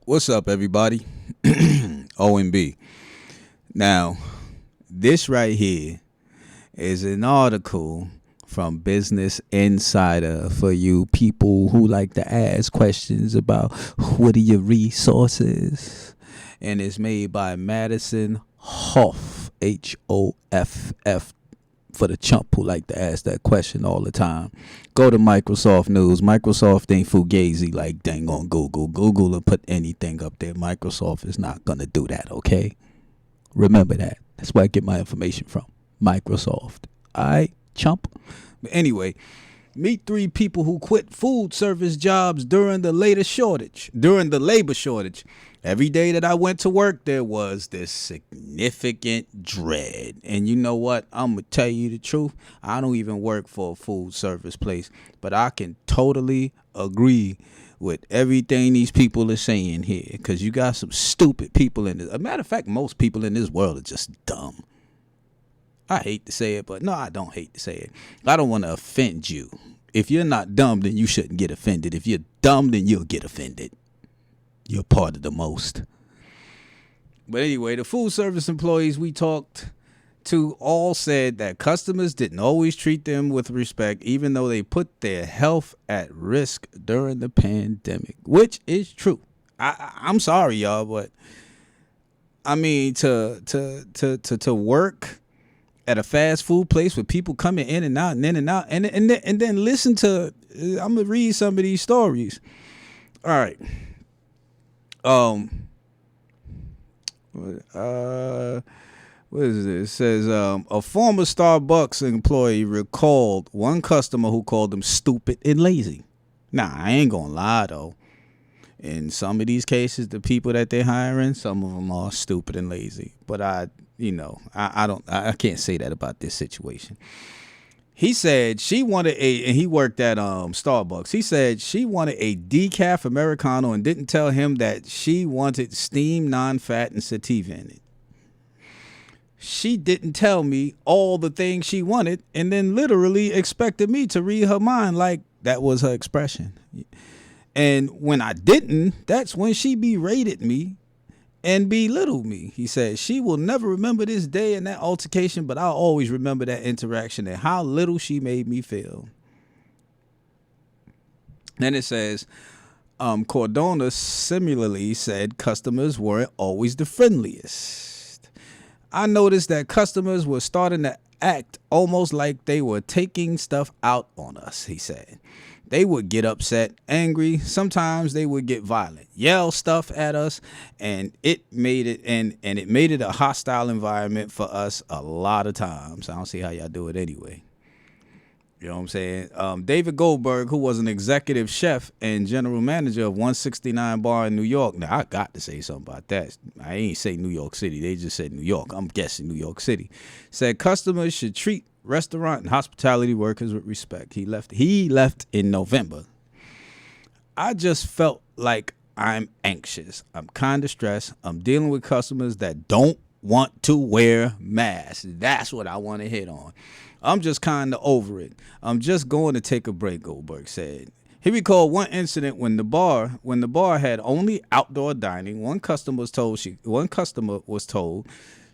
What's up, everybody? OMB. Now, this right here is an article from Business Insider for you people who like to ask questions about what are your resources. And it's made by Madison Hoff, Hoff, for the chump who like to ask that question all the time. Go to Microsoft News. Microsoft ain't fugazi like dang on Google. Google will put anything up there. Microsoft is not going to do that, okay? Remember that. That's where I get my information from. Microsoft. All right, chump? But anyway, meet 3 people who quit food service jobs during the labor shortage. Every day that I went to work, there was this significant dread. And you know what? I'm going to tell you the truth. I don't even work for a food service place, but I can totally agree with everything these people are saying here, because you got some stupid people in this. As a matter of fact, most people in this world are just dumb. I hate to say it, but no, I don't hate to say it. I don't want to offend you. If you're not dumb, then you shouldn't get offended. If you're dumb, then you'll get offended. You're part of the most. But anyway, the food service employees we talked to all said that customers didn't always treat them with respect, even though they put their health at risk during the pandemic, which is true. I'm sorry, y'all, but I mean to work at a fast food place with people coming in and out and in and out, and then listen to. I'm gonna read some of these stories. All right. What is this? It says a former Starbucks employee recalled one customer who called them stupid and lazy. Nah, I ain't gonna lie though. In some of these cases, the people that they're hiring, some of them are stupid and lazy. But I can't say that about this situation. He said she wanted and he worked at Starbucks. He said she wanted a decaf Americano and didn't tell him that she wanted steamed, non-fat, and sativa in it. She didn't tell me all the things she wanted and then literally expected me to read her mind like that was her expression. And when I didn't, that's when she berated me and belittle me. He said she will never remember this day and that altercation, but I'll always remember that interaction and how little she made me feel. Then it says, Cordona similarly said customers weren't always the friendliest. I noticed that customers were starting to act almost like they were taking stuff out on us, he said. They would get upset, angry. Sometimes they would get violent, yell stuff at us, and it made it a hostile environment for us a lot of times. I don't see how y'all do it anyway. You know what I'm saying? David Goldberg, who was an executive chef and general manager of 169 Bar in New York. Now, I got to say something about that. I ain't say New York City. They just said New York. I'm guessing New York City. Said customers should treat restaurant and hospitality workers with respect. He left in November. I just felt like I'm anxious. I'm kind of stressed. I'm dealing with customers that don't want to wear masks. That's what I want to hit on. I'm just kind of over it. I'm just going to take a break, Goldberg said. He recalled one incident when the bar had only outdoor dining. One customer was told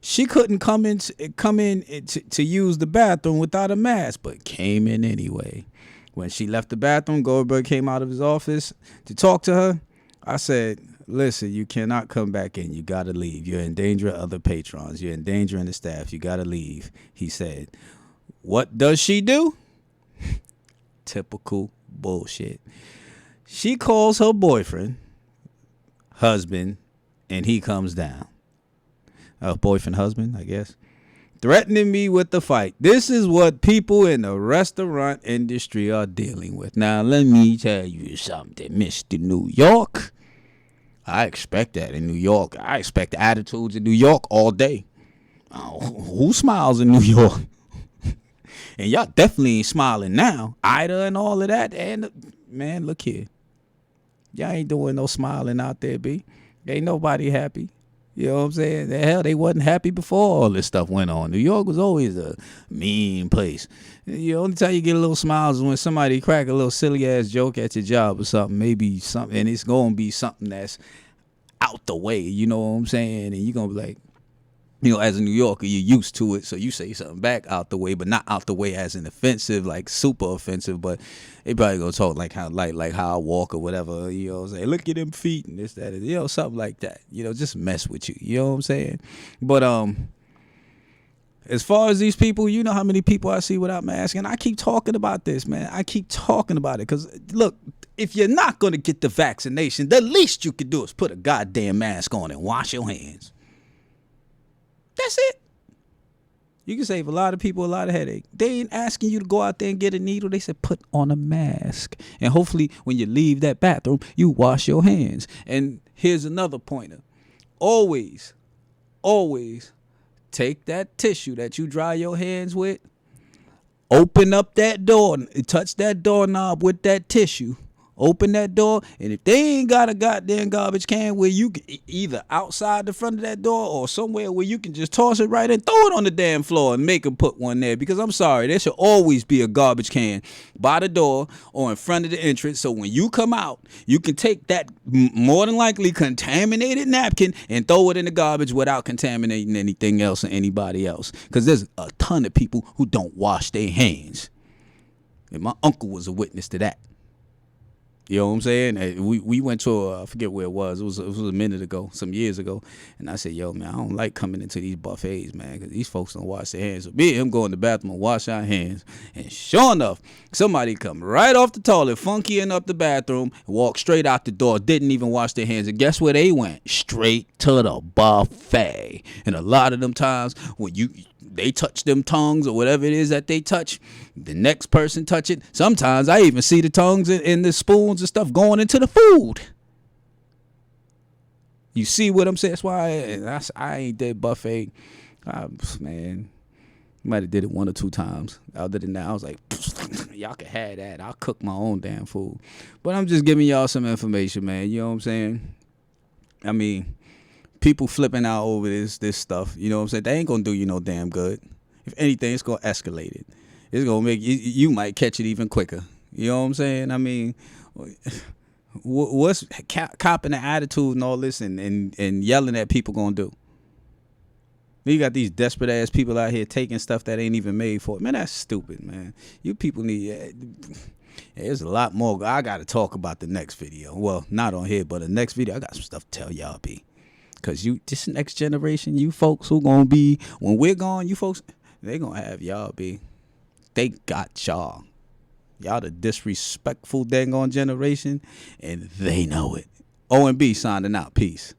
she couldn't come in to use the bathroom without a mask, but came in anyway. When she left the bathroom, Goldberg came out of his office to talk to her. I said, listen, you cannot come back in. You got to leave. You're in danger of other patrons. You're in danger of the staff. You got to leave, he said. What does she do? Typical bullshit. She calls her boyfriend, husband, and he comes down. Boyfriend, husband, I guess. Threatening me with the fight. This is what people in the restaurant industry are dealing with. Now, let me tell you something, Mr. New York. I expect that in New York. I expect attitudes in New York all day. Who smiles in New York? And y'all definitely ain't smiling now. Ida and all of that. And, man, look here. Y'all ain't doing no smiling out there, B. Ain't nobody happy. You know what I'm saying? The hell, they wasn't happy before all this stuff went on. New York was always a mean place. The only time you get a little smiles is when somebody crack a little silly ass joke at your job or something, maybe something, and it's gonna be something that's out the way. You know what I'm saying? And you're gonna be like, as a New Yorker, you're used to it, so you say something back out the way, but not out the way as an offensive, like super offensive. But they probably gonna talk like how I walk or whatever. Say, look at them feet and this, that, and, something like that. Just mess with you. You know what I'm saying? But as far as these people, you know how many people I see without masks, and I keep talking about this, man. I keep talking about it because look, if you're not gonna get the vaccination, the least you could do is put a goddamn mask on and wash your hands. That's it. You can save a lot of people a lot of headache. They ain't asking you to go out there and get a needle. They said put on a mask. And hopefully when you leave that bathroom, you wash your hands. And here's another pointer. Always take that tissue that you dry your hands with. Open up that door. Touch that doorknob with that tissue. Open that door, and if they ain't got a goddamn garbage can where you can either outside the front of that door or somewhere where you can just toss it right and throw it on the damn floor and make them put one there, because I'm sorry, there should always be a garbage can by the door or in front of the entrance, so when you come out, you can take that more than likely contaminated napkin and throw it in the garbage without contaminating anything else or anybody else, because there's a ton of people who don't wash their hands, and my uncle was a witness to that. You know what I'm saying? We went to I forget where it was. It was a minute ago, some years ago. And I said, yo, man, I don't like coming into these buffets, man, because these folks don't wash their hands. So me and him go in the bathroom and wash our hands. And sure enough, somebody come right off the toilet, funkying up the bathroom, and walk straight out the door, didn't even wash their hands. And guess where they went? Straight to the buffet. And a lot of them times when they touch them tongues or whatever it is that they touch, the next person touch it. Sometimes I even see the tongues and the spoons and stuff going into the food. You see what I'm saying? That's why I ain't did buffet. Man, might have did it 1 or 2 times. Other than that, I was like, y'all can have that. I'll cook my own damn food. But I'm just giving y'all some information, man. You know what I'm saying? I mean, people flipping out over this stuff, you know what I'm saying? They ain't gonna do you no damn good. If anything, it's gonna escalate it. It's gonna make you might catch it even quicker. You know what I'm saying? I mean, what's copping the attitude and all this and yelling at people gonna do? You got these desperate ass people out here taking stuff that ain't even made for it. Man, that's stupid, man. You people need. There's a lot more. I gotta talk about the next video. Well, not on here, but the next video, I got some stuff to tell y'all, B. Because this next generation, you folks who gonna be, when we're gone, you folks, they gonna have y'all, B. They got y'all. Y'all the disrespectful dang on generation, and they know it. O&B signing out. Peace.